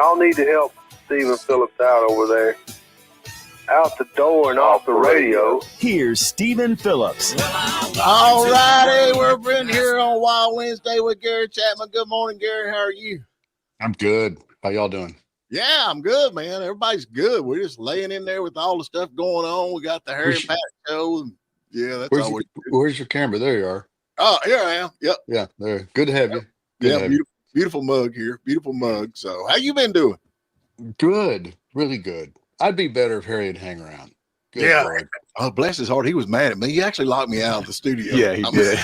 Y'all need to help Stephen Phillips out over there. Out the door and off the radio. Here's Stephen Phillips. All righty, we're in here on Wild Wednesday with Gary Chapman. Good morning, Gary. How are you? I'm good. How y'all doing? Yeah, I'm good, man. Everybody's good. We're just laying in there with all the stuff going on. We got the Harry and Pat show. Yeah, that's all we do. Where's your camera? There you are. Oh, here I am. Yep. Yeah, there. Good to have you. Beautiful mug here. Beautiful mug. So how you been doing? Good. Really good. I'd be better if Harry would hang around. Good Lord. Oh, bless his heart. He was mad at me. He actually locked me out of the studio. Yeah, he did.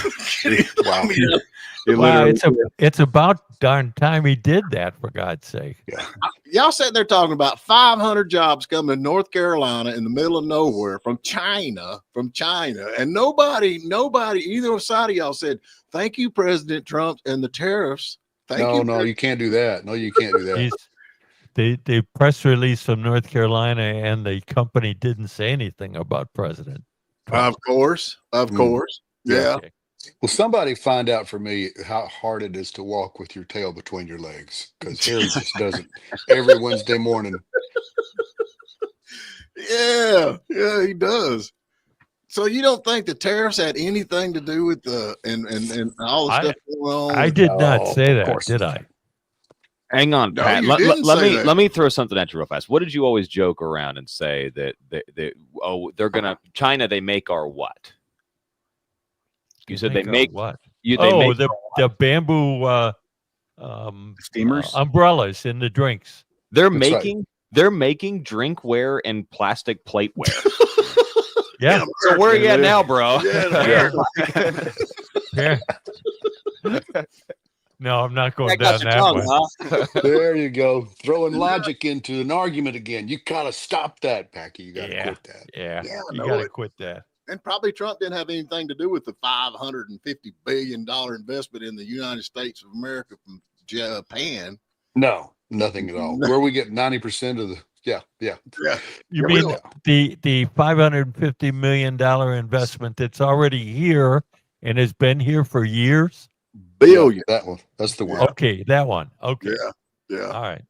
Wow. It's about darn time he did that, for God's sake. Yeah. Y'all sitting there talking about 500 jobs coming to North Carolina in the middle of nowhere from China. And nobody, either side of y'all said, thank you, President Trump, and the tariffs. No, you can't do that. No, you can't do that. The press release from North Carolina and the company didn't say anything about President Trump. Of course. Yeah. Okay. Well, somebody find out for me how hard it is to walk with your tail between your legs, because Harry just doesn't every Wednesday morning. Yeah, he does. So you don't think the tariffs had anything to do with the and all the stuff going on? I did not say that, did I? Hang on, No, Pat. you Let me throw something at you real fast. What did you always joke around and say that they're gonna China? They make our what? You said they make what? The bamboo steamers, umbrellas in the drinks. They're making drinkware and plastic plateware. Yeah. So where are you at now, bro? Yeah. No, I'm not going down that way. Huh? There you go. Throwing logic into an argument again. You gotta stop that, Packy. You gotta quit that. Yeah. You gotta quit that. And probably Trump didn't have anything to do with the $550 billion investment in the United States of America from Japan. No, nothing at all. Where we get 90% of the yeah. You mean the $550 million investment that's already here and has been here for years? Billion. Yeah, that one. That's the one. Okay, that one. Okay. Yeah. All right.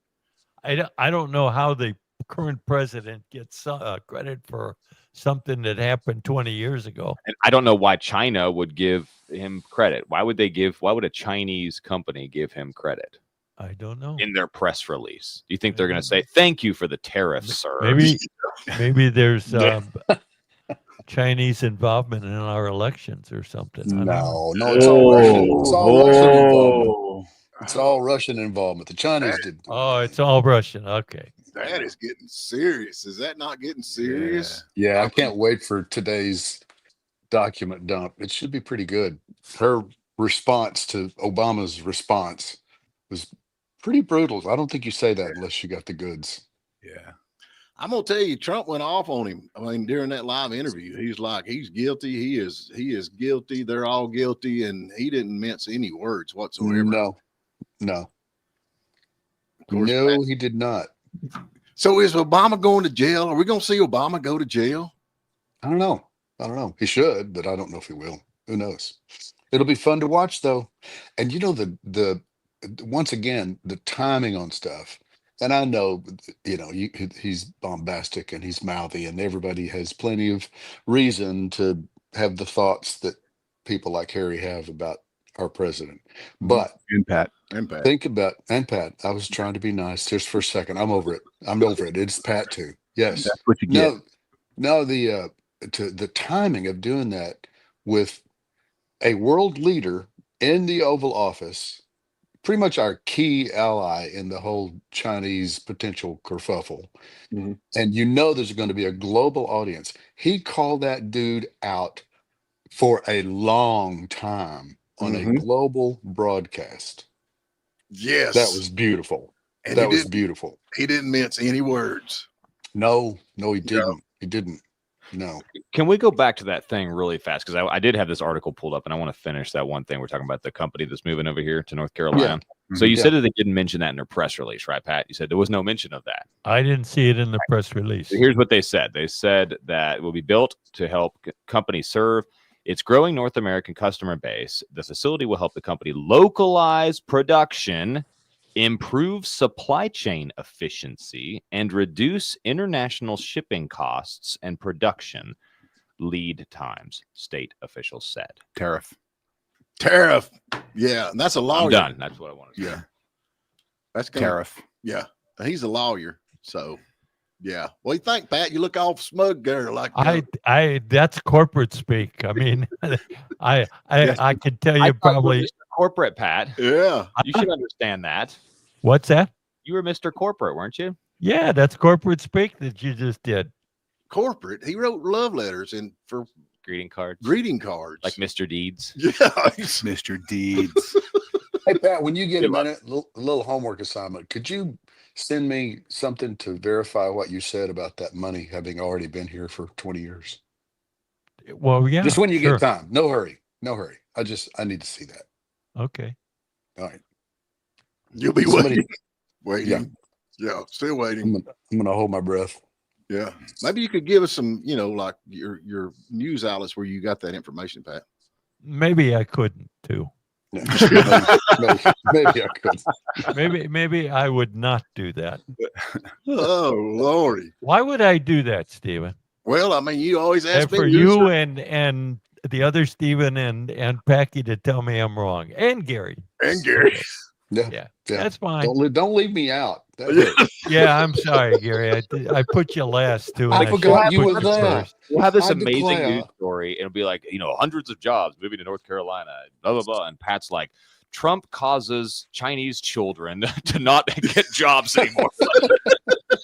I don't know how the current president gets credit for something that happened 20 years ago. And I don't know why China would give him credit. Why would a Chinese company give him credit? I don't know. In their press release. Do you think they're going to say, thank you for the tariffs, sir? Maybe there's Chinese involvement in our elections or something. No, it's all Russian. It's all Russian involvement. It's all Russian involvement. The Chinese did. Oh, it's all Russian. Okay. That is getting serious. Is that not getting serious? Yeah, I can't wait for today's document dump. It should be pretty good. Her response to Obama's response was pretty brutal. I don't think you say that unless you got the goods. Yeah. I'm gonna tell you, Trump went off on him. I mean, during that live interview, he's like, he's guilty. He is guilty. They're all guilty, and he didn't mince any words whatsoever. No. Course, no, he did not. So is Obama going to jail? Are we going to see Obama go to jail? I don't know. He should, but I don't know if he will. Who knows? It'll be fun to watch, though. And you know, the once again, the timing on stuff. And I know, he's bombastic and he's mouthy, and everybody has plenty of reason to have the thoughts that people like Harry have about our president. But and Pat. Think about Pat. I was trying to be nice just for a second. I'm over it. It's Pat too. Yes. That's what you get. No, the timing of doing that with a world leader in the Oval Office, pretty much our key ally in the whole Chinese potential kerfuffle. Mm-hmm. And there's going to be a global audience. He called that dude out for a long time on a global broadcast. Yes. That was beautiful. And that was beautiful. He didn't mince any words. No, he didn't. No. He didn't. No. Can we go back to that thing really fast? Because I did have this article pulled up, and I want to finish that one thing. We're talking about the company that's moving over here to North Carolina. Yeah. So you said that they didn't mention that in their press release, right, Pat? You said there was no mention of that. I didn't see it in the press release. So here's what they said. They said that it will be built to help companies serve its growing North American customer base. The facility will help the company localize production improve supply chain efficiency and reduce international shipping costs and production lead times, state officials said. Tariff. Yeah, and that's a lawyer. I'm done. That's what I want to say. Yeah, that's Tariff. Yeah, he's a lawyer. So, yeah. What do you think, Pat? You look all smug there, like that's corporate speak. I mean, I could tell you probably Mr. Corporate, Pat. Yeah, you should understand that. What's that? You were Mr. Corporate, weren't you? Yeah, that's corporate speak that you just did. Corporate. He wrote love letters and for greeting cards, like Mr. Deeds. Yeah, Mr. Deeds. Hey, Pat, when you get a minute, a little homework assignment, could you send me something to verify what you said about that money having already been here for 20 years? Well, yeah. Just when you get time. No hurry. I need to see that. Okay. All right. You'll be waiting. Yeah, still waiting. I'm gonna hold my breath. Yeah. Maybe you could give us some, like your news outlets where you got that information, Pat. Maybe I couldn't too. Yeah. maybe I could. Maybe I would not do that. Oh Lordy. Why would I do that, Stephen? Well, I mean, you always ask me for you and the other Stephen and Packy to tell me I'm wrong, and Gary. Yeah, that's fine. Don't leave me out. Yeah, I'm sorry, Gary. I put you last too. I forgot you were there. We'll have this amazing news story. It'll be like, hundreds of jobs moving to North Carolina, blah, blah, blah. And Pat's like, Trump causes Chinese children to not get jobs anymore.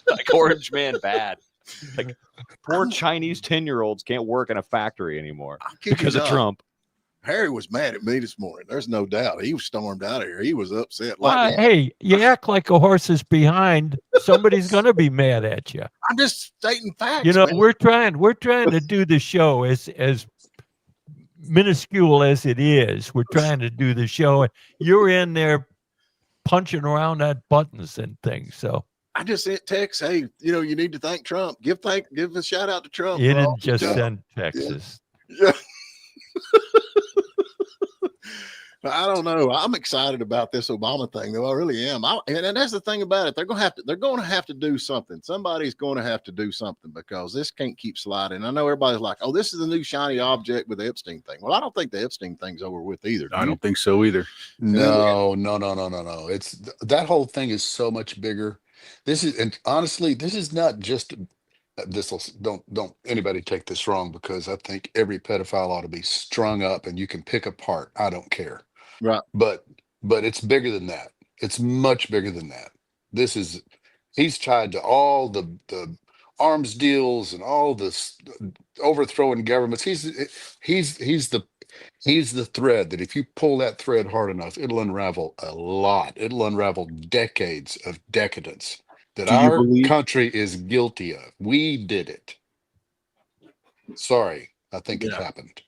Like Orange Man bad. Like poor Chinese 10-year-olds can't work in a factory anymore because of Trump. Harry was mad at me this morning. There's no doubt. He was stormed out of here. He was upset. Hey, you act like a horse is behind. Somebody's going to be mad at you. I'm just stating facts. Man. we're trying to do the show as minuscule as it is. We're trying to do the show. You're in there punching around at buttons and things. So I just sent text. Hey, you need to thank Trump. Give a shout out to Trump. You didn't just send texts. Yeah. I don't know. I'm excited about this Obama thing, though. I really am. And that's the thing about it. They're going to have to do something. Somebody's going to have to do something because this can't keep sliding. I know everybody's like, "Oh, this is the new shiny object with the Epstein thing." Well, I don't think the Epstein thing's over with either. I don't think so either. No. It's that whole thing is so much bigger. And honestly, this is not just. Don't anybody take this wrong, because I think every pedophile ought to be strung up and you can pick apart. I don't care. Right. But it's bigger than that. It's much bigger than that. He's tied to all the arms deals and all this overthrowing governments. He's the thread that if you pull that thread hard enough, it'll unravel a lot. It'll unravel decades of decadence that our country is guilty of. We did it. Sorry, I think it happened.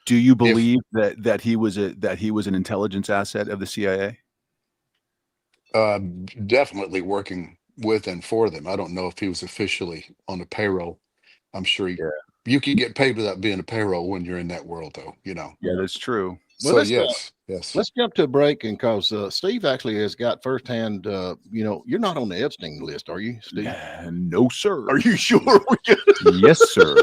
Do you believe that he was an intelligence asset of the CIA? Definitely working with and for them. I don't know if he was officially on the payroll. I'm sure you can get paid without being a payroll when you're in that world, though. Yeah, that's true. Well, so yes. Let's jump to a break, and because Steve actually has got firsthand. You're not on the Epstein list, are you, Steve? No, sir. Are you sure? Yes, sir.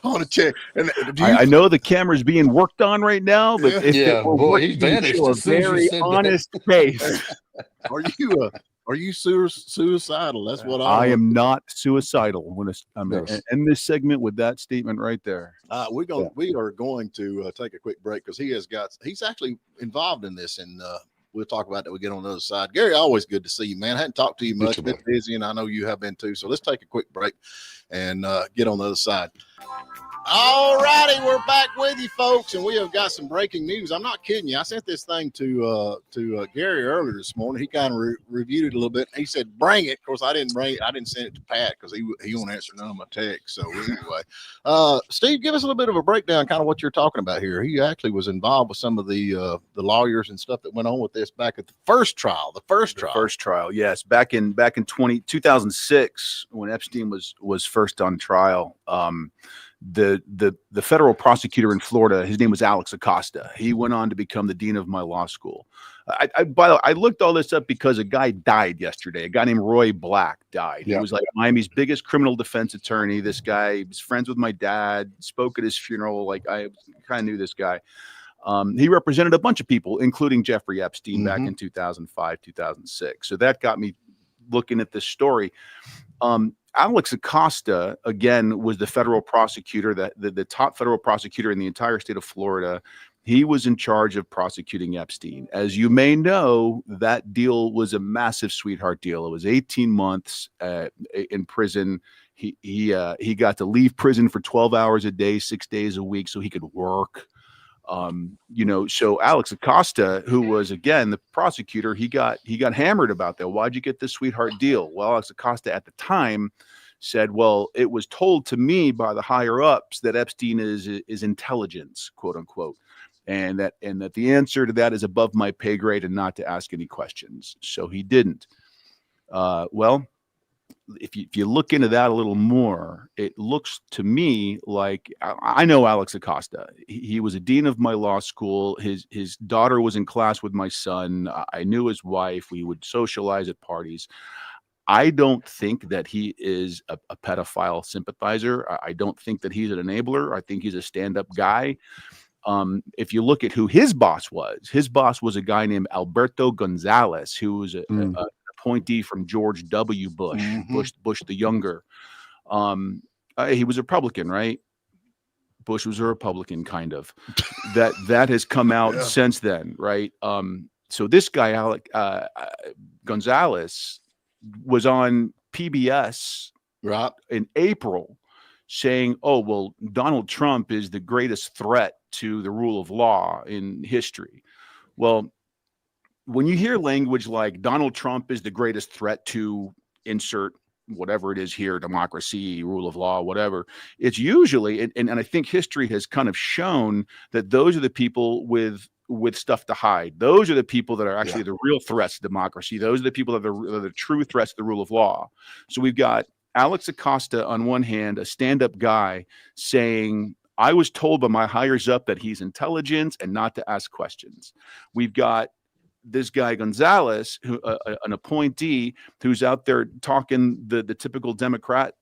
I want to check. And I know the camera's being worked on right now, but if it were boy, he vanished. a very honest face. Are you suicidal? That's what I am not suicidal. I'm in this segment with that statement right there. We are going to take a quick break because he's actually involved in this, and we'll talk about that. We get on the other side. Gary, always good to see you, man. I hadn't talked to you much. Been busy, and I know you have been too. So let's take a quick break and get on the other side. All righty, we're back with you, folks, and we have got some breaking news. I'm not kidding you. I sent this thing to Gary earlier this morning. He kind of reviewed it a little bit. He said, "Bring it." Of course, I didn't bring it. I didn't send it to Pat because he won't answer none of my texts. So anyway, Steve, give us a little bit of a breakdown, kind of what you're talking about here. He actually was involved with some of the lawyers and stuff that went on with this back at the first trial. The first trial, yes, back in 2006 when Epstein was first on trial. The federal prosecutor in Florida, his name was Acosta. He went on to become the dean of my law school. By the way, I looked all this up because a guy died yesterday. A guy named Roy Black died. He was like Miami's biggest criminal defense attorney. This guy was friends with my dad, spoke at his funeral. Like, I kind of knew this guy. He represented a bunch of people, including Jeffrey Epstein back in 2005, 2006. So that got me looking at this story. Alex Acosta, again, was the federal prosecutor, the top federal prosecutor in the entire state of Florida. He was in charge of prosecuting Epstein. As you may know, that deal was a massive sweetheart deal. It was 18 months in prison. He got to leave prison for 12 hours a day, 6 days a week, so he could work. So Alex Acosta, who was again the prosecutor, he got hammered about that. Why'd you get this sweetheart deal? Well, Alex Acosta at the time said, well, it was told to me by the higher ups that Epstein is intelligence, quote unquote. And that the answer to that is above my pay grade and not to ask any questions. So he didn't. Well, if you look into that a little more, it looks to me like I know Alex Acosta. He was a dean of my law school. His daughter was in class with my son. I knew his wife. We would socialize at parties. I don't think that he is a pedophile sympathizer. I don't think that he's an enabler. I think he's a stand-up guy. If you look at who his boss was a guy named Alberto Gonzales, who was an appointee from George W. Bush, Bush the younger. He was a Republican, right? Bush was a Republican, kind of. that has come out since then, right? So this guy, Alec Gonzales, was on PBS in April saying, oh, well, Donald Trump is the greatest threat to the rule of law in history. Well, when you hear language like Donald Trump is the greatest threat to insert whatever it is here, democracy, rule of law, whatever, it's usually, and I think history has kind of shown that those are the people with stuff to hide. Those are the people that are actually the real threats to democracy. Those are the people that are the true threats to the rule of law. So we've got Alex Acosta on one hand, a stand-up guy saying, I was told by my higher up that he's intelligent and not to ask questions. We've got this guy Gonzales, who an appointee who's out there talking the typical Democrat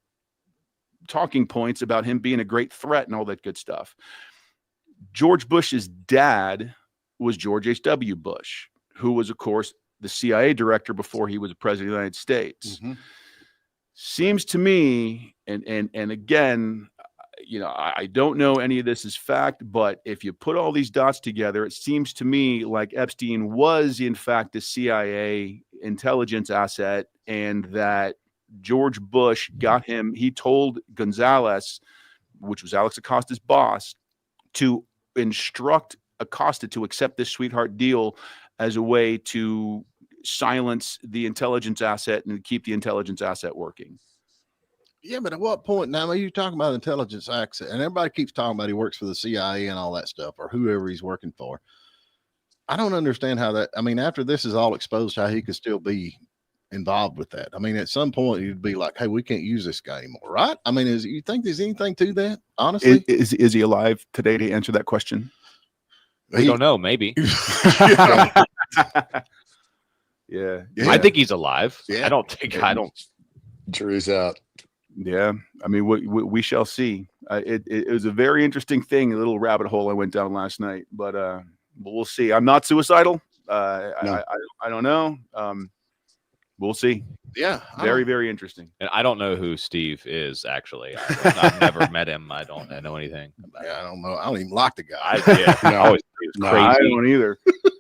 talking points about him being a great threat and all that good stuff. George Bush's dad was George H.W. Bush, who was, of course, the CIA director before he was the president of the United States. Seems to me, and again, I don't know any of this is fact, but if you put all these dots together, it seems to me like Epstein was in fact a CIA intelligence asset, and that George Bush got him. He told Gonzales, which was Alex Acosta's boss, to instruct Acosta to accept this sweetheart deal as a way to silence the intelligence asset and keep the intelligence asset working. Yeah, but at what point now? You're talking about intelligence asset, and everybody keeps talking about he works for the CIA and all that stuff, or whoever he's working for. I don't understand how that. I mean, after this is all exposed, how he could still be involved with that. I mean, at some point you'd be like, "Hey, we can't use this guy anymore," right? I mean, you think there's anything to that? Honestly, is he alive today to answer that question? We don't know. Maybe. Yeah. I think he's alive. Yeah. I don't think. I don't. Jury's out. Yeah, I mean, we shall see. It was a very interesting thing, a little rabbit hole I went down last night, but we'll see. I'm not suicidal. No. I don't know. We'll see. Yeah, very, very interesting. And I don't know who Steve is, actually. I've never met him. I don't know anything about him. I don't know. I don't even like the guy. I always thought he was No, crazy. I don't either.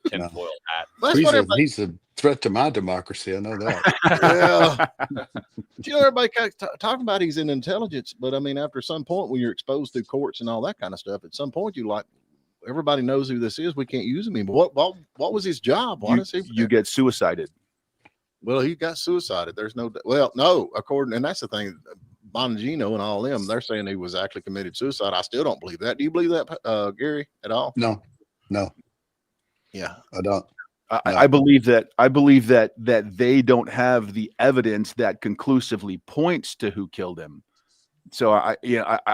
Tinfoil hat. That's He's a threat to my democracy. I know that. Yeah. Everybody talking about he's in intelligence, but I mean, after some point when you're exposed through courts and all that kind of stuff, at some point everybody knows who this is. We can't use him anymore. What was his job? Why does You get suicided. Well, he got suicided. There's no, according, and that's the thing, Bongino and all them, they're saying he was actually committed suicide. I still don't believe that. Do you believe that, Gary, at all? No. Yeah, I don't. I believe that they don't have the evidence that conclusively points to who killed him. So I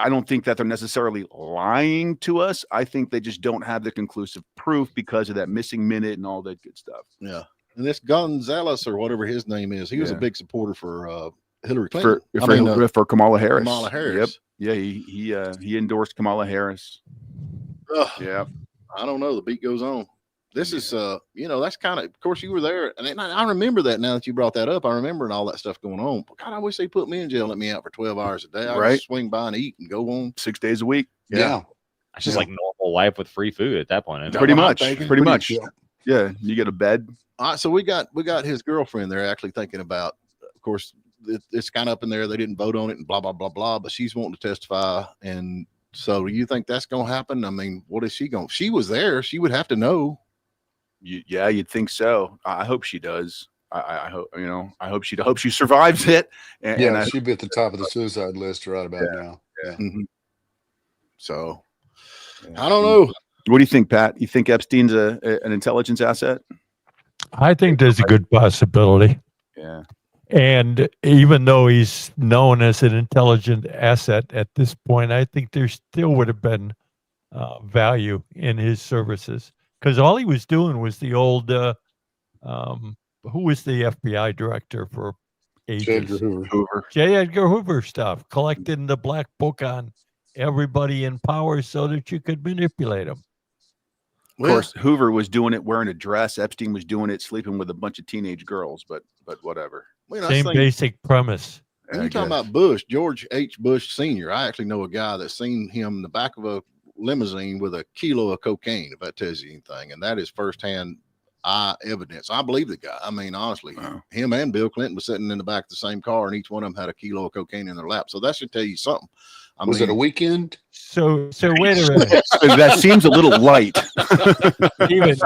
don't think that they're necessarily lying to us. I think they just don't have the conclusive proof because of that missing minute and all that good stuff. Yeah. And this Gonzales or whatever his name is, he was a big supporter for Hillary Clinton. For Kamala Harris. Kamala Harris. Yep. Yeah, he endorsed Kamala Harris. Yeah. I don't know. The beat goes on. This is that's kind of course you were there, and I remember that now that you brought that up. I remember all that stuff going on. But God, I wish they put me in jail and let me out for 12 hours a day. I just swing by and eat and go on 6 days a week. Yeah. It's just like normal life with free food at that point. Pretty much. Yeah. You get a bed. All right, so we got his girlfriend there actually thinking about, of course, it's kind of up in there. They didn't vote on it and blah, blah, blah, blah, but she's wanting to testify. And so do you think that's going to happen? I mean, what is she going? She was there. She would have to know. Yeah, you'd think so. I hope she does. I hope, I hope she survives it. And she'd be at the top of the suicide list right about now. Yeah. Mm-hmm. So I don't know. What do you think, Pat? You think Epstein's an intelligence asset? I think there's a good possibility. Yeah. And even though he's known as an intelligent asset at this point, I think there still would have been value in his services. Because all he was doing was the old, who was the FBI director for ages? J. Edgar Hoover stuff, collecting the black book on everybody in power so that you could manipulate them. Of course, Hoover was doing it wearing a dress. Epstein was doing it sleeping with a bunch of teenage girls, but whatever. Same basic premise. And you're talking about Bush, George H. Bush Sr. I actually know a guy that's seen him in the back of a limousine with a kilo of cocaine, if that tells you anything. And that is firsthand eye evidence. I believe the guy. I mean, honestly, him and Bill Clinton was sitting in the back of the same car, and each one of them had a kilo of cocaine in their lap. So that should tell you something. Was it a weekend? So wait a minute. That seems a little light. Steven,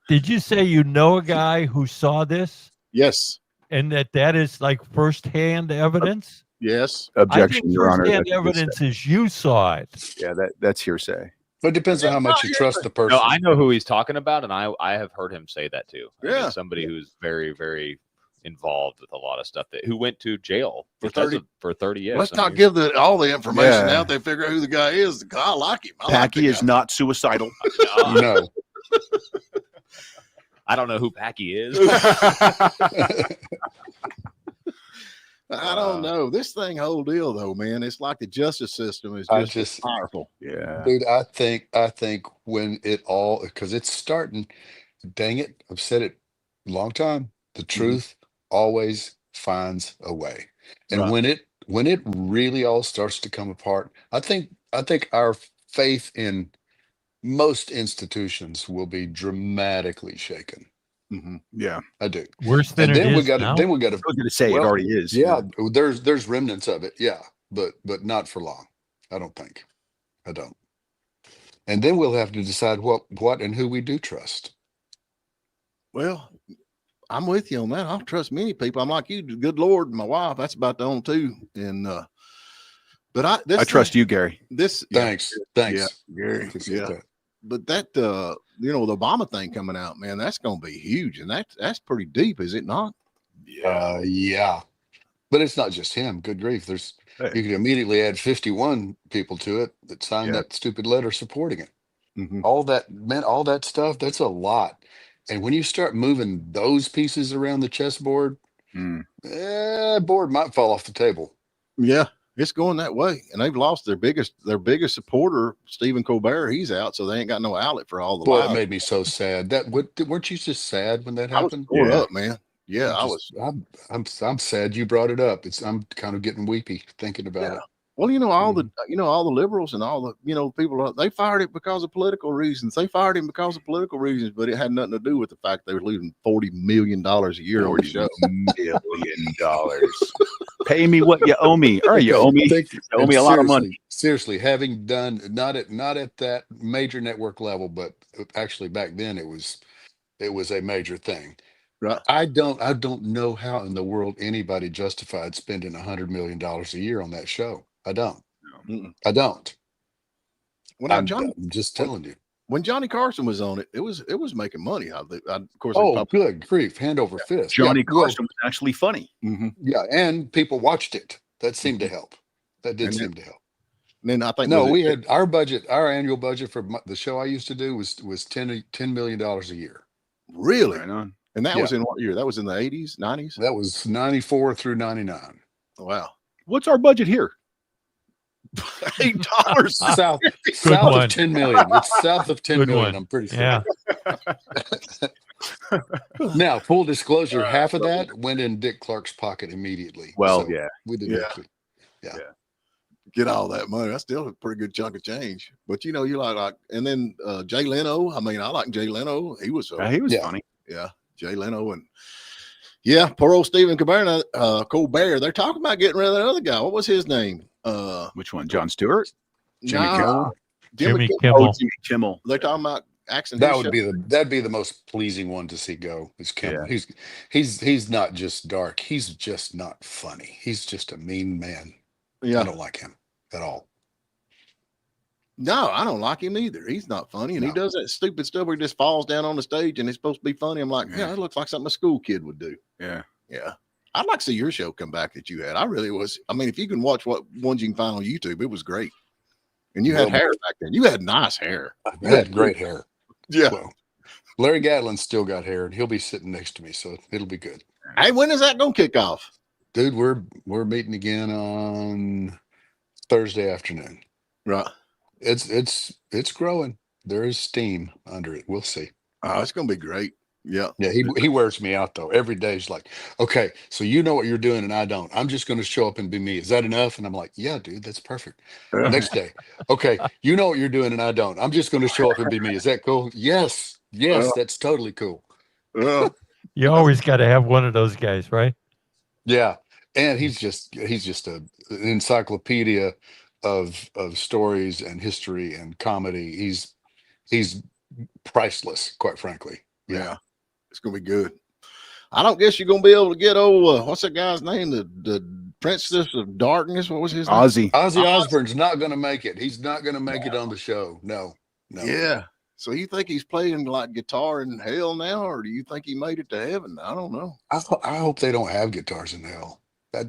did you say you know a guy who saw this? Yes. And that is like firsthand evidence? Yes. Objection, Your Honor. Firsthand evidence is you saw it. Yeah, that's hearsay. But it depends on how much you trust the person. No, I know who he's talking about, and I have heard him say that too. Yeah. Somebody who's very, very involved with a lot of stuff who went to jail for 30 years. Let's not give all the information out. They figure out who the guy is. I like him. Packy is not suicidal. No. I don't know who Packy is. I don't know. This whole deal though, man, it's like the justice system is just powerful. Yeah. Dude, I think when it all, because it's starting, dang it, I've said it a long time. The truth always finds a way. And when it really all starts to come apart, I think our faith in most institutions will be dramatically shaken. Mm-hmm. Yeah, I do. Worse than and it then is we got now? then we got to. I was going to say it already is. Yeah, there's remnants of it. Yeah, but not for long. I don't think. I don't. And then we'll have to decide what and who we do trust. Well, I'm with you on that. I don't trust many people. I'm like you, good Lord, my wife. That's about the only two. And but I trust you, Gary. Thanks. Yeah, Gary. Yeah. But that the Obama thing coming out, man, that's going to be huge, and that's pretty deep, is it not? Yeah. But it's not just him. Good grief. You can immediately add 51 people to it that signed that stupid letter supporting it. Mm-hmm. All that stuff, that's a lot. And when you start moving those pieces around the chessboard, board might fall off the table. Yeah, it's going that way. And they've lost their biggest supporter, Stephen Colbert. He's out, so they ain't got no outlet for all the Boy, lies. it made me so sad. Weren't you just sad when that happened? I was up, man. Yeah, I'm sad you brought it up. I'm kind of getting weepy thinking about it. Well, all the liberals and all the people, they fired it because of political reasons. They fired him because of political reasons, but it had nothing to do with the fact they were losing $40 million a year on the show. $40 million. Pay me what you owe me. Or you owe me a lot of money. Seriously, having done not at that major network level, but actually back then it was a major thing. Right. I don't know how in the world anybody justified spending $100 million a year on that show. I don't. I don't. I'm just telling you. When Johnny Carson was on it, it was making money. Of course. Good grief! Hand over fist. Johnny Carson was actually funny. Mm-hmm. Yeah, and people watched it. That seemed to help. That did And seem to help. then I think No, was it- we had our annual budget for the show I used to do was $10 million a year. really, Right on. and that Yeah. was in what year? That was in the 80s, 90s. That was 94 through 99. Wow, What's our budget here? $8. South one. of 10 million. It's south of 10 Good million. one. I'm pretty sure. Yeah. Now, full disclosure, half of that went in Dick Clark's pocket immediately. Well, So yeah. we did Yeah. actually. Get all that money. That's still a pretty good chunk of change. But you know, you like, and then Jay Leno. I mean, I like Jay Leno. He was He was Yeah. funny. yeah, Jay Leno, and yeah, poor old Stephen Colbert. They're talking about getting rid of that other guy. What was his name? Which one? John Stewart? Jimmy nah, Kimmel? Jimmy Kimmel. Kimmel. Oh, Jimmy Kimmel. They're talking about axing. That his would show. that'd be the most pleasing one to see go. Is Kimmel. He's not just dark. He's just not funny. He's just a mean man. I Yeah. don't like him at all. No, I don't like him either. He's not funny, and he No. does that stupid stuff where he just falls down on the stage and it's supposed to be funny. I'm like, yeah, it looks like something a school kid would do. Yeah. Yeah. I'd like to see your show come back that you had. I really was. I mean, if you can watch what ones you can find on YouTube, it was great. And you had Well, hair back then. You had nice hair. He had great hair. Yeah. Well, Larry Gatlin's still got hair, and he'll be sitting next to me, so it'll be good. Hey, when is that gonna kick off? Dude, we're meeting again on Thursday afternoon. Right. It's growing. There is steam under it. We'll see. Oh, it's gonna be great. Yeah. Yeah, he wears me out though. Every day he's like, okay, so you know what you're doing and I don't. I'm just going to show up and be me. Is that enough? And I'm like, yeah, dude, that's perfect. Next day, okay, you know what you're doing and I don't. I'm just going to show up and be me. Is that cool? Yes, that's totally cool. You always got to have one of those guys, right? Yeah, and he's just an encyclopedia of stories and history and comedy. He's priceless, quite frankly. Yeah. It's gonna be good. I don't guess you're gonna be able to get what's that guy's name? The Princess of Darkness. What was his name? Ozzy. Ozzy Osbourne's not going to make it. He's not going to make it on the show. No. Yeah. So you think he's playing like guitar in hell now, or do you think he made it to heaven? I don't know. I hope they don't have guitars in hell.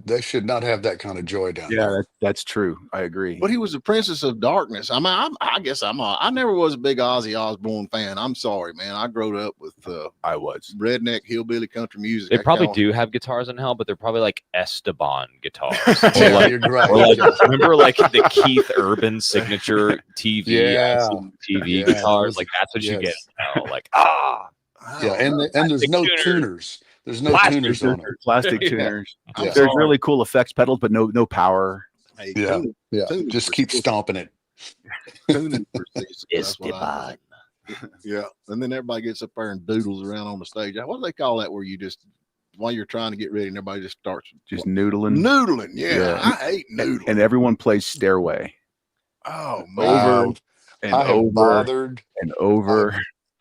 They should not have that kind of joy down there. Yeah, that's true. I agree. But he was the Princess of Darkness. I mean, I guess I never was a big Ozzy Osbourne fan. I'm sorry, man. I grew up with I was. redneck hillbilly country music. They I probably call- do have guitars in hell, but they're probably like Esteban guitars. Yeah, Or like, you're right. or like, remember like the Keith Urban signature TV, Yeah. TV Yeah, guitars? those- Like that's what you get yes. in hell. Like Yeah, and there's no tuners. tuners. There's no Plastic tuners on it. Plastic Yeah. tuners. I'm Yeah. There's sorry. really cool effects pedals, but no power. Hey, Yeah. tune- Yeah, tuners just are keep still- stomping it. tuning for seasons. That's what I Esteban. think. Yeah, and then everybody gets up there and doodles around on the stage. What do they call that? Where you just while you're trying to get ready, and everybody just starts Just noodling. noodling. Yeah, Yeah. I hate noodling. And everyone plays Stairway Oh man, over and I have over bothered. and over.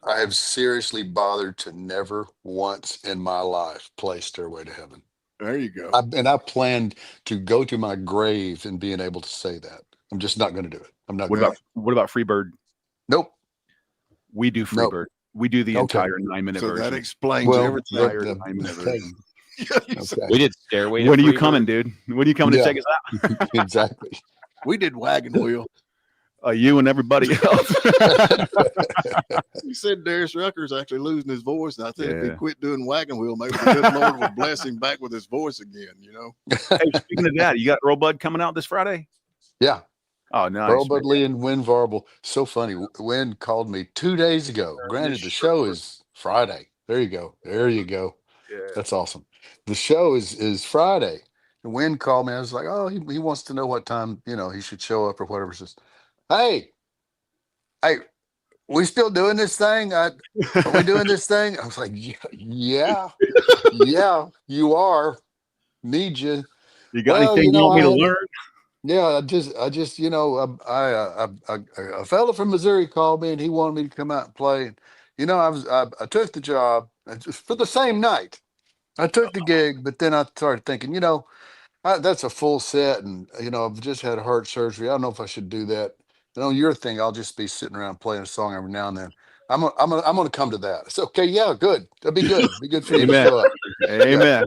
I have seriously bothered to never once in my life play Stairway to Heaven. there you go. I planned to go to my grave and being able to say that. I'm just not going to do it. I'm not. What gonna. about Freebird? Nope. We do Nope. Freebird. We do the Okay. entire 9-minute So version. that explains Well, everything. Entire the- 9-minute okay. version. Okay. We did Stairway to When are you Freebird. coming, dude? When are you coming Yeah. to check us out? Exactly. We did Wagon Wheel. You and everybody else. He said Darius Rucker's actually losing his voice, and I think if he Yeah. quit doing Wagon Wheel, maybe the good Lord will bless him back with his voice again. You know. Hey, speaking of that, you got Earl Bud coming out this Friday? Yeah. Oh, nice. Earl Budley and Win Varble. So funny. Win called me 2 days ago. Granted, the show is Friday. There you go. There you go. Yeah. That's awesome. The show is Friday. And Win called me. I was like, oh, he wants to know what time, he should show up or whatever. Says, hey, we still doing this thing? Are we doing this thing? I was like, yeah, you are. Need you. You got Well, anything you want me to learn? Yeah, I just, a fella from Missouri called me and he wanted me to come out and play. And, I took the job just for the same night. I took the gig, but then I started thinking, that's a full set, and I've just had heart surgery. I don't know if I should do that. And on your thing, I'll just be sitting around playing a song every now and then. I'm gonna come to that. It's okay. Yeah, good. That'd be good. Be good for you to Amen. show up. Amen.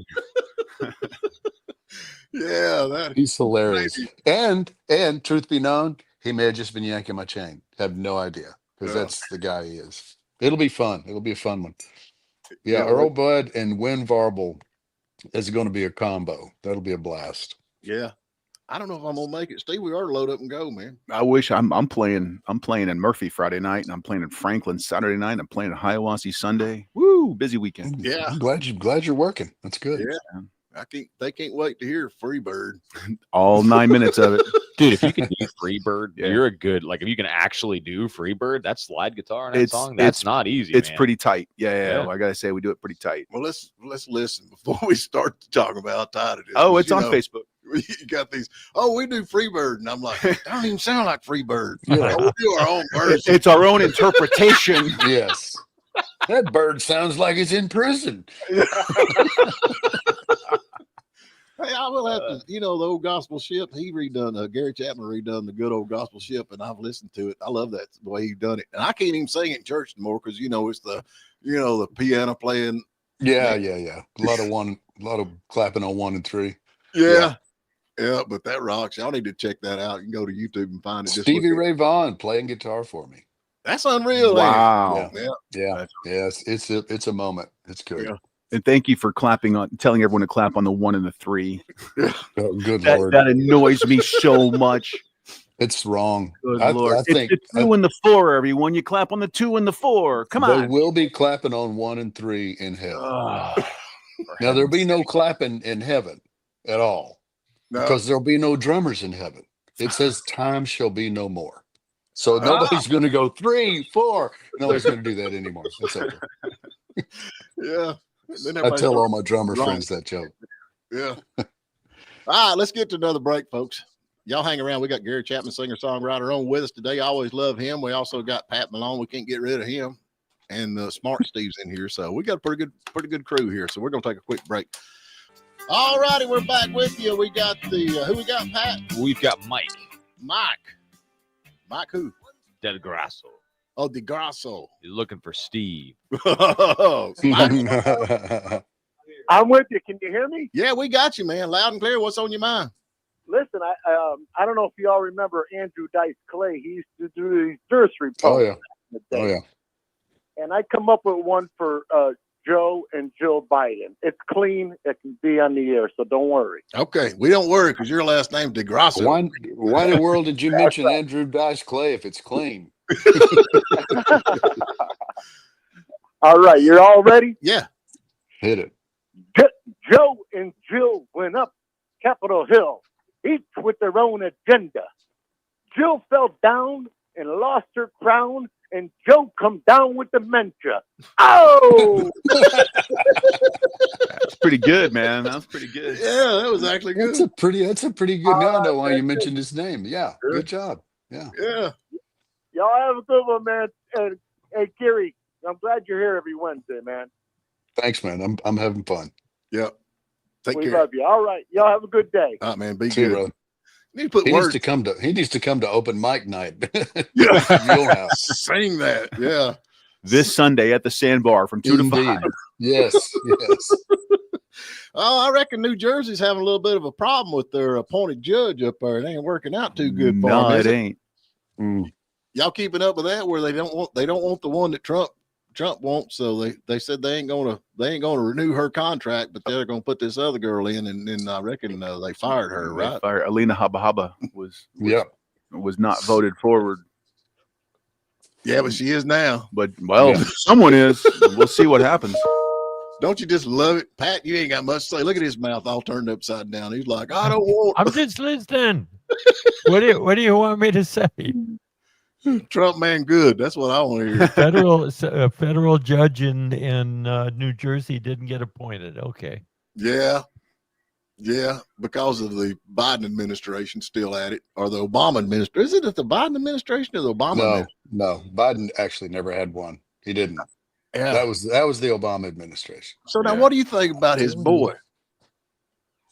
Yeah, He's hilarious. And truth be known, he may have just been yanking my chain. Have no idea, because that's the guy he is. It'll be fun. It'll be a fun one. Yeah, Earl Bud and Win Varble is going to be a combo. That'll be a blast. Yeah. I don't know if I'm gonna make it. Steve, we are to load up and go, man. I wish I'm playing in Murphy Friday night, and I'm playing in Franklin Saturday night. I'm playing in Hiawassee Sunday. Woo, busy weekend. Yeah. I'm glad you're working. That's good. Yeah. They can't wait to hear Freebird. All 9 minutes of it. Dude, if you can do Freebird, you're a good, like, if you can actually do Freebird, that slide guitar in that song, that's not easy. It's man. pretty tight. Yeah. Well, I gotta say, we do it pretty tight. Well, let's listen before we start talking about how tight it is. Oh, it's on Facebook. You got these. Oh, we do Freebird, and I'm like, that don't even sound like Freebird. Yeah. We do our own version. It's our own interpretation. Yes. That bird sounds like it's in prison. Hey, I will have to, the old gospel ship. He redone, Gary Chapman redone the good old gospel ship, and I've listened to it. I love that the way he done it. And I can't even sing it in church anymore because it's the, the piano playing. Yeah. A lot of clapping on 1 and 3. Yeah, but that rocks. Y'all need to check that out. You can go to YouTube and find it. Stevie Ray Vaughan playing guitar for me. That's unreal. Wow. Yeah. Yes, it's a moment. It's good. Yeah. And thank you for telling everyone to clap on the 1 and the 3. Oh, good Lord. That annoys me so much. It's wrong. Good Lord. I think it's the 2 and the 4, everyone. You clap on the 2 and the 4. Come on. They will be clapping on 1 and 3 in hell. Now, there'll be no clapping in heaven at all, because there'll be no drummers in heaven. It says time shall be no more. So nobody's going to go 3, 4. Nobody's going to do that anymore. That's over. Yeah. I tell all my drummer friends that joke. Yeah. All right, let's get to another break, folks. Y'all hang around. We got Gary Chapman, singer-songwriter, on with us today. I always love him. We also got Pat Malone. We can't get rid of him. And Smart Steve's in here. So we got a pretty good crew here. So we're going to take a quick break. All righty, we're back with you. We got who we got, Pat? We've got Mike. Mike who? Del Grasso. Oh, De Grasso. You're looking for Steve. I'm with you. Can you hear me? Yeah, we got you, man. Loud and clear. What's on your mind? Listen, I don't know if y'all remember Andrew Dice Clay. He used to do these nursery poems. Oh, yeah. And I come up with one for Joe and Jill Biden. It's clean. It can be on the air, so don't worry. Okay, we don't worry because your last name's De Grasso. Why in the world did you mention Andrew Dice Clay if it's clean? All right, you're all ready? Yeah. Hit it. Joe and Jill went up Capitol Hill, each with their own agenda. Jill fell down and lost her crown, and Joe come down with dementia. Oh! That's pretty good, man. That was pretty good. Yeah, that was actually good. That's a pretty good. Now I know why you mentioned his name. Yeah, good job. Yeah. Y'all have a good one, man. And hey, Gary, I'm glad you're here every Wednesday, man. Thanks, man. I'm having fun. Yep. We love you. All right. Y'all have a good day. All right, man. Be See good. you, brother. He needs to come to open mic night. Yeah. Sing that. Yeah. This Sunday at the Sandbar from 2 to 5. Yes. Oh, I reckon New Jersey's having a little bit of a problem with their appointed judge up there. It ain't working out too good for them. No, it ain't. Y'all keeping up with that? Where they don't want the one that Trump wants, so they said they ain't gonna renew her contract, but they're gonna put this other girl in, and then I reckon they fired her, right? Alina Habba was not voted forward. Yeah, but she is now. But someone is. We'll see what happens. Don't you just love it, Pat? You ain't got much to say. Look at his mouth all turned upside down. He's like, I don't want. I'm just listening. What do you want me to say? Trump man, good. That's what I want to hear. A federal judge in New Jersey didn't get appointed. Okay. Yeah, because of the Biden administration still at it, or the Obama administration. Is it the Biden administration or the Obama? No. Biden actually never had one. He didn't. Yeah, that was the Obama administration. So now, what do you think about his boy?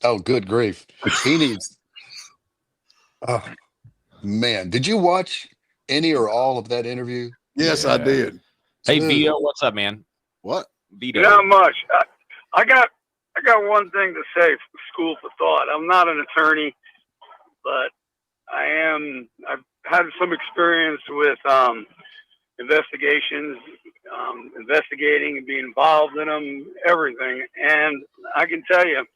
Oh, good grief! He needs. Oh man, did you watch any or all of that interview? Yes, I did. Hey, Vito, what's up, man? What? Vito. Not much. I got I got one thing to say for school for thought. I'm not an attorney, but I've had some experience with investigations, investigating and being involved in them, everything. And I can tell you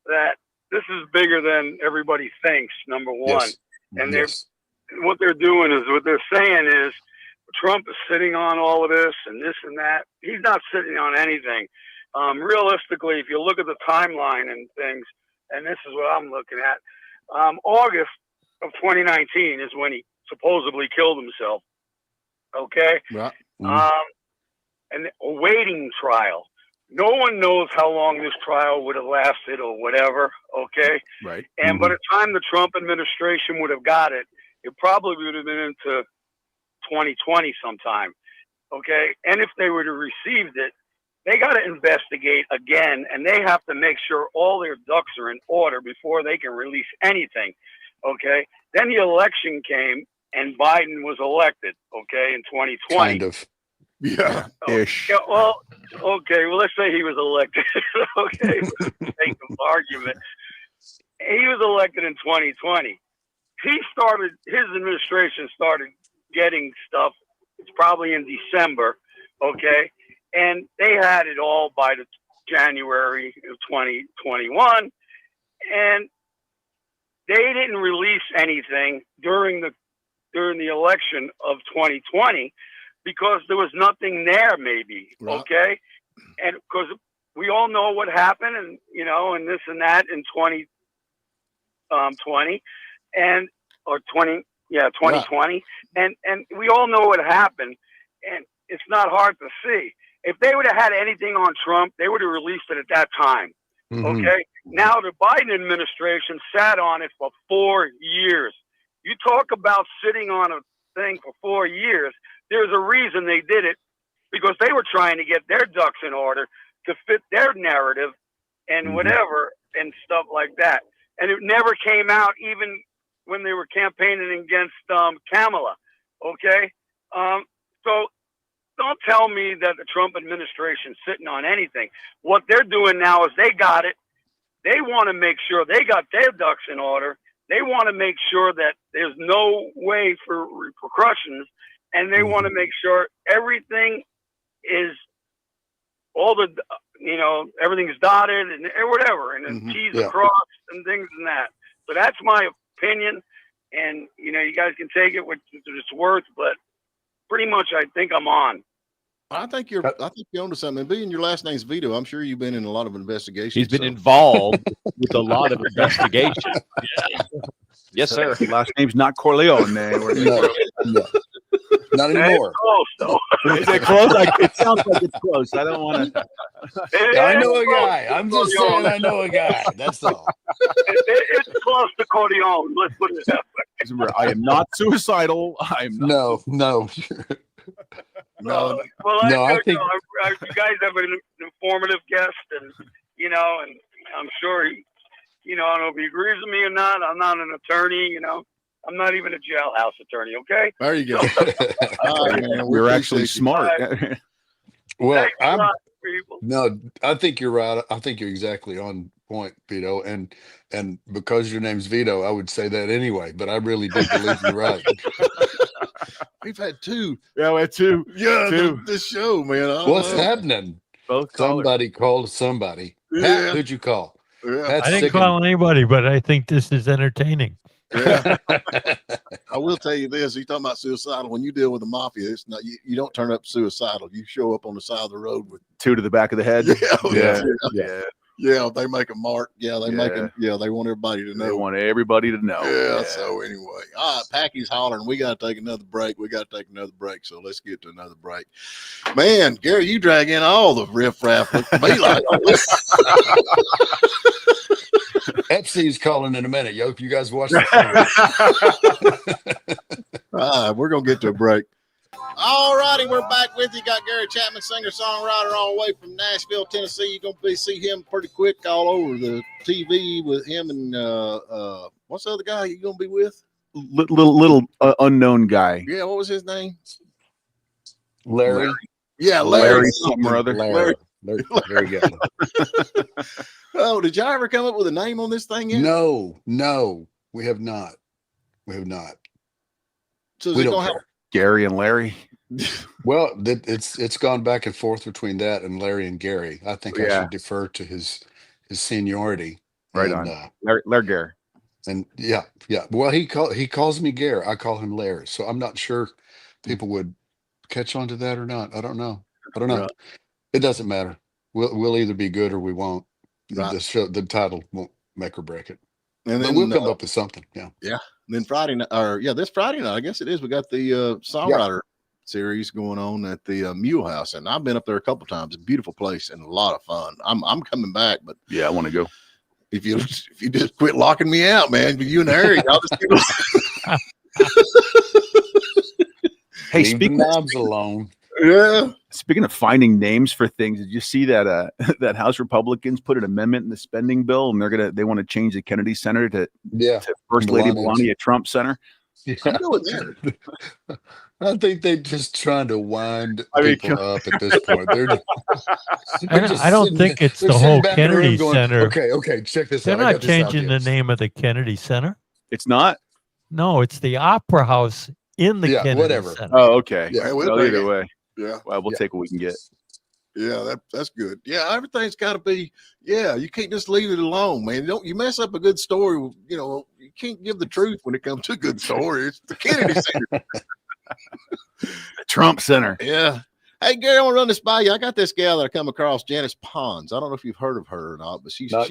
that this is bigger than everybody thinks, number one. Yes. And Yes. what they're doing is, what they're saying is, Trump is sitting on all of this and this and that. He's not sitting on anything. Realistically, if you look at the timeline and things, and this is what I'm looking at, August of 2019 is when he supposedly killed himself. Okay? Right. And awaiting trial. No one knows how long this trial would have lasted or whatever. Okay? Right. And by the time the Trump administration would have got it, it probably would have been into 2020 sometime. Okay? And if they would have received it, they got to investigate again, and they have to make sure all their ducks are in order before they can release anything. Okay? Then the election came, and Biden was elected, okay, in 2020. Kind of. Yeah. Ish. Yeah, well, okay, well, let's say he was elected. Okay, for the sake of argument. He was elected in 2020. His administration started getting stuff, it's probably in December, okay? And they had it all by the January of 2021. And they didn't release anything during the election of 2020 because there was nothing there, maybe, okay? And because we all know what happened, and and this and that in 2020 and or 2020, and we all know what happened, and it's not hard to see. If they would have had anything on Trump, they would have released it at that time. Okay. Now the Biden administration sat on it for 4 years. You talk about sitting on a thing for 4 years. There's a reason they did it, because they were trying to get their ducks in order to fit their narrative and whatever and stuff like that. And it never came out, even when they were campaigning against Kamala. Okay. So don't tell me that the Trump administration's sitting on anything. What they're doing now is they got it. They want to make sure they got their ducks in order. They want to make sure that there's no way for repercussions, and they want to make sure everything is everything's dotted and whatever, and the T's are crossed and things and that. So that's my opinion, and you guys can take it what it's worth, but pretty much I think I'm on. I think you're onto something. And being your last name's Vito, I'm sure you've been in a lot of investigations. He's been involved with a lot of investigation. Yeah. Yes, sir. Last name's not Corleone. No. Not anymore. It's close, though. Is it close? It sounds like it's close. I don't want to. I know a guy. I'm just saying I know a guy. That's all. It's close to Corleone. Let's put it that way. I am not suicidal. I'm not. No. Well, I think you guys have an informative guest, and and I'm sure I don't know if he agrees with me or not. I'm not an attorney, I'm not even a jailhouse attorney. Okay. There you go. You're actually smart. Well, people. I think you're right. I think you're exactly on point, Vito. And because your name's Vito, I would say that anyway. But I really do believe you're right. We've had two. Yeah, we had two. Yeah, two. This show, man. What's happening? Both Somebody called somebody. Yeah. Pat, who'd you call? Yeah. I didn't call anybody, but I think this is entertaining. Yeah. I will tell you this. You're talking about suicidal. When you deal with the mafia, it's not you don't turn up suicidal. You show up on the side of the road with two to the back of the head. Yeah, they make a mark. Yeah, they make it. Yeah, they want everybody to know. They want everybody to know. Yeah. So anyway, all right, Packy's hollering. We got to take another break. So let's get to another break. Man, Gary, you drag in all the riffraff. Be like, Epstein's calling in a minute. Yo, you guys watch that. All right, we're gonna get to a break. All righty, we're back with you. Got Gary Chapman, singer-songwriter, all the way from Nashville, Tennessee. You're gonna see him pretty quick all over the TV with him and what's the other guy you gonna be with? Little unknown guy. Yeah, what was his name? Larry. Yeah, Larry something or other. Larry. There you go. Oh, did y'all ever come up with a name on this thing yet? No, we have not. We have not. So is We it don't gonna care. Gary and Larry. Well, it's gone back and forth between that and Larry and Gary. I think I Yeah. should defer to his seniority. Right and, on. Larry Gary. And yeah. Well, he calls me Gary. I call him Larry. So I'm not sure people would catch on to that or not. I don't know. Right. It doesn't matter. We'll either be good or we won't. Right. The title won't make or break it. And But then we'll come up with something. Yeah. Yeah. And then Friday night, this Friday night, I guess it is. We got the songwriter series going on at the Mule House, and I've been up there a couple times. A beautiful place and a lot of fun. I'm coming back, but yeah, I want to go. If you just quit locking me out, man, you and Harry, y'all just Hey, Leave the knobs alone. Yeah. Speaking of finding names for things, did you see that that House Republicans put an amendment in the spending bill, and they want to change the Kennedy Center to First Lady Melania Trump Center? Yeah. I think they're just trying to wind people up at this point. I don't think it's the whole Kennedy Center. Okay, check this They're out. not changing the name of the Kennedy Center. It's not? No, it's the Opera House in the Kennedy Center. Oh, okay. Yeah, well, either way. Yeah. Well, we'll take what we can get. Yeah, that's good. Yeah, everything's got to be. Yeah, you can't just leave it alone, man. You mess up a good story. You can't give the truth when it comes to a good story. It's the Kennedy Center, the Trump Center. Yeah. Hey, Gary, I want to run this by you. I got this gal that I come across, Janice Pons. I don't know if you've heard of her or not, but she said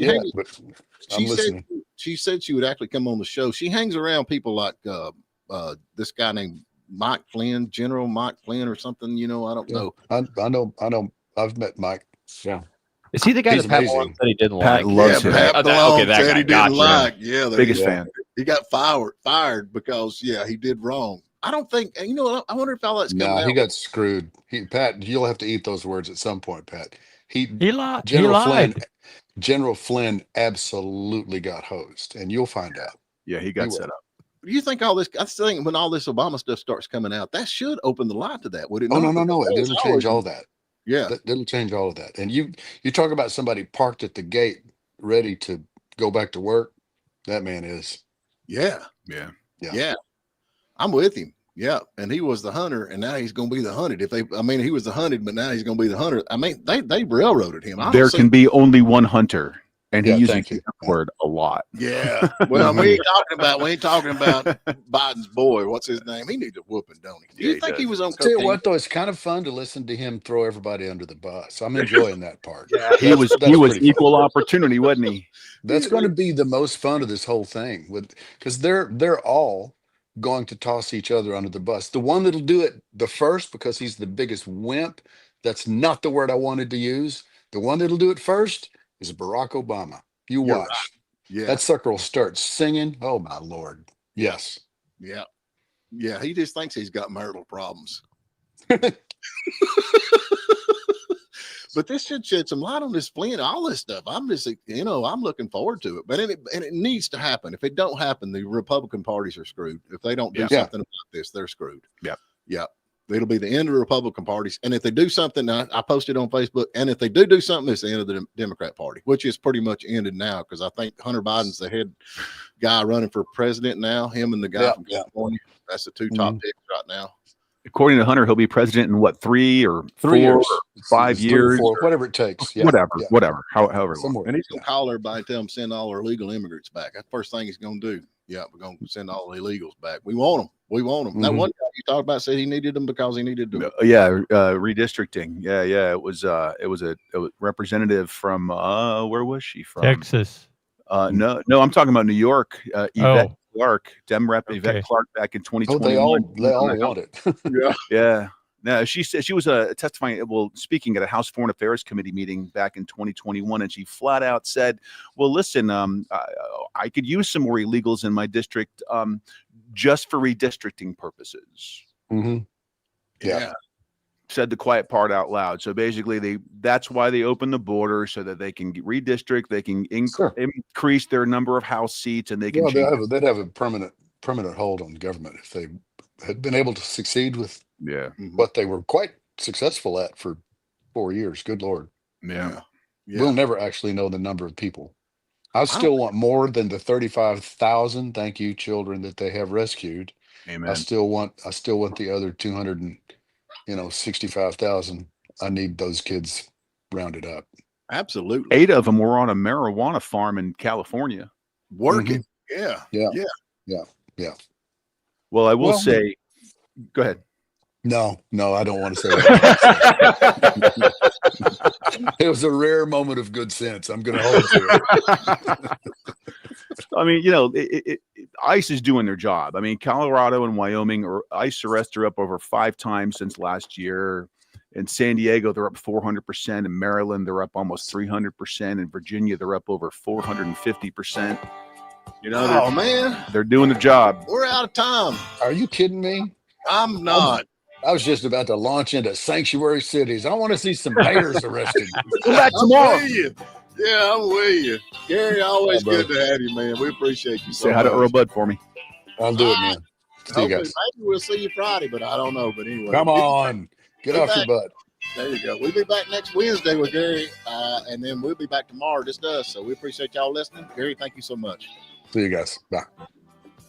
she would actually come on the show. She hangs around people like this guy named Mike Flynn, General Mike Flynn or something. I don't know. I know. I've met Mike. Yeah. Is he the guy that Pat Malone said he didn't like? Pat loves him. Pat Malone said he didn't like. Yeah, biggest fan. He got fired because he did wrong. I don't think. I wonder if all that's coming out. He got screwed. Pat, you'll have to eat those words at some point, Pat. He lied. General Flynn absolutely got hosed, and you'll find out. Yeah, he got set up. Do you think all this? I think when all this Obama stuff starts coming out, that should open the light to that, would it? Oh, no. It'll change all that. Yeah, it'll change all of that. And you talk about somebody parked at the gate, ready to go back to work. That man is. Yeah. I'm with him. Yeah, and he was the hunter, and now he's going to be the hunted. He was the hunted, but now he's going to be the hunter. I mean, they railroaded him. There can be only one hunter, and he uses that word a lot. Yeah. Well, we ain't talking about Biden's boy. What's his name? He needs a whooping, don't he? Do you think he was on cocaine? Tell you what, though, it's kind of fun to listen to him throw everybody under the bus. I'm enjoying that part. Yeah, he was equal opportunity, wasn't he? That's going to be the most fun of this whole thing, because they're all going to toss each other under the bus. The one that'll do it the first, because he's the biggest wimp, that's not the word I wanted to use. The one that'll do it first is Barack Obama. You watch. Right. Yeah. That sucker will start singing. Oh, my Lord. Yes. Yeah. Yeah. He just thinks he's got marital problems. But this should shed some light on this Flynn, all this stuff. I'm just, I'm looking forward to it. But it needs to happen. If it don't happen, the Republican parties are screwed. If they don't do something about this, they're screwed. Yeah. Yeah. It'll be the end of the Republican parties. And if they do something, I posted on Facebook, and if they do something, it's the end of the Democrat Party, which is pretty much ended now, because I think Hunter Biden's the head guy running for president now, him and the guy from California. That's the two top picks right now. According to Hunter, he'll be president in what, 3 or 4 years, or 5 years, 4, whatever it takes. Yeah. Whatever. However, and he's gonna call everybody and tell them send all our illegal immigrants back. That's the first thing he's gonna do. Yeah, we're gonna send all the illegals back. We want them. That one guy you talked about said he needed them because he needed them. Redistricting. Yeah. It was a representative from where was she from? Texas. No, I'm talking about New York. Yvette Clark, Dem Rep Yvette Clark, back in 2021. They all want it. Yeah. No, she said she was testifying. Well, speaking at a House Foreign Affairs Committee meeting back in 2021, and she flat out said, "Well, listen, I could use some more illegals in my district, just for redistricting purposes." Mm-hmm. Yeah. Said the quiet part out loud. So basically, that's why they open the border, so that they can redistrict, they can increase their number of House seats, and they can. They'd have a permanent hold on government if they had been able to succeed with what they were quite successful at for 4 years. Good Lord. Yeah. We'll never actually know the number of people. I still want more than the 35,000, thank you, children that they have rescued. Amen. I still want the other 265,000. I need those kids rounded up. Absolutely. 8 of them were on a marijuana farm in California. Working. Yeah. Well, I will say, go ahead. No, I don't want to say that. It was a rare moment of good sense. I'm going to hold to it. I mean, ICE is doing their job. I mean, Colorado and Wyoming ICE arrests are up over 5 times since last year. In San Diego, they're up 400%. In Maryland, they're up almost 300%. In Virginia, they're up over 450%. Oh man, they're doing their job. We're out of time. Are you kidding me? I'm not. I was just about to launch into sanctuary cities. I want to see some bears arrested. Come back tomorrow. I'm with you. Yeah, I'm with you. Gary, always good to have you, man. We appreciate you so Say hi much. to Earl Bud for me. I'll do it, man. See you guys. Maybe we'll see you Friday, but I don't know. But anyway. Come on. Get off your butt. There you go. We'll be back next Wednesday with Gary, and then we'll be back tomorrow, just us. So we appreciate y'all listening. Gary, thank you so much. See you guys. Bye.